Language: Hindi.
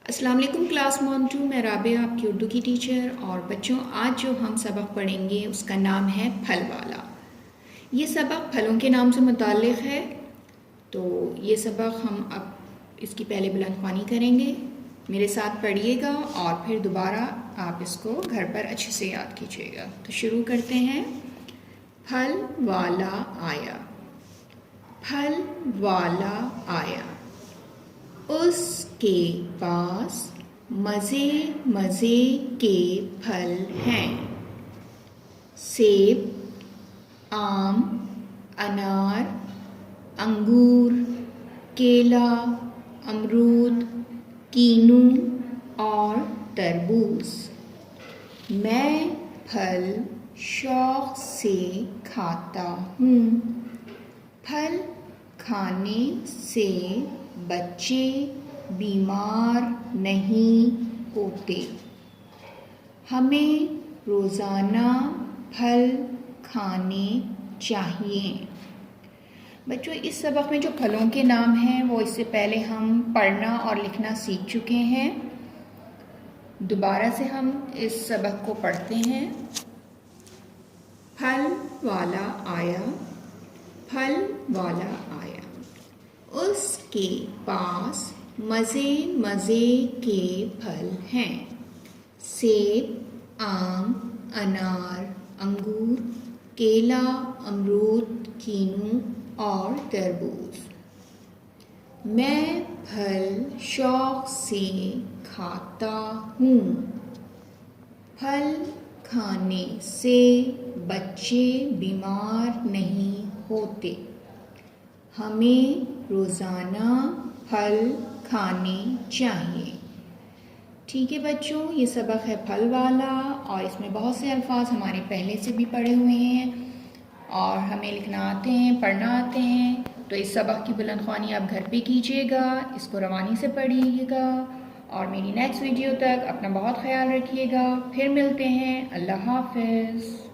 अस्सलाम वालेकुम क्लास वन टू। मैं राबिया आपकी उर्दू की टीचर। और बच्चों, आज जो हम सबक पढ़ेंगे उसका नाम है फल वाला। ये सबक फलों के नाम से मुताल्लिक़ है। तो ये सबक हम अब इसकी पहले बुलंदख्वानी करेंगे। मेरे साथ पढ़िएगा और फिर दोबारा आप इसको घर पर अच्छे से याद कीजिएगा। तो शुरू करते हैं। फल वाला आया, फल वाला आया, उसके पास मज़े मज़े के फल हैं। सेब, आम, अनार, अंगूर, केला, अमरूद, कीनू और तरबूज। मैं फल शौक़ से खाता हूँ। फल खाने से बच्चे बीमार नहीं होते। हमें रोज़ाना फल खाने चाहिए। बच्चों, इस सबक में जो फलों के नाम हैं वो इससे पहले हम पढ़ना और लिखना सीख चुके हैं। दोबारा से हम इस सबक को पढ़ते हैं। फल वाला आया, फल वाला आया, उसके पास मज़े मज़े के फल हैं। सेब, आम, अनार, अंगूर, केला, अमरूद, कीनू और तरबूज। मैं फल शौक़ से खाता हूँ। फल खाने से बच्चे बीमार नहीं होते। हमें रोज़ाना फल खाने चाहिए। ठीक है बच्चों, ये सबक है फल वाला और इसमें बहुत से अल्फाज हमारे पहले से भी पढ़े हुए हैं और हमें लिखना आते हैं, पढ़ना आते हैं। तो इस सबक की बुलंदख्वानी आप घर पे कीजिएगा, इसको रवानी से पढ़िएगा और मेरी नेक्स्ट वीडियो तक अपना बहुत ख्याल रखिएगा। फिर मिलते हैं। अल्लाह हाफ़िज़।